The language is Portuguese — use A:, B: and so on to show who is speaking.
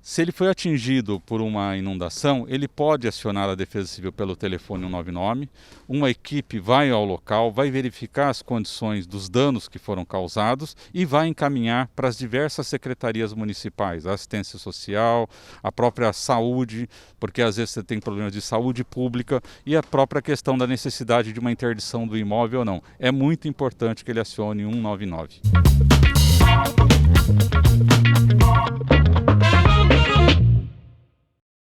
A: Se ele foi atingido por uma inundação, ele pode acionar a Defesa Civil pelo telefone 199. Uma equipe vai ao local, vai verificar as condições dos danos que foram causados e vai encaminhar para as diversas secretarias municipais, a assistência social, a própria saúde, porque às vezes você tem problemas de saúde pública, e a própria questão da necessidade de uma interdição do imóvel ou não. É muito importante que ele acione 199.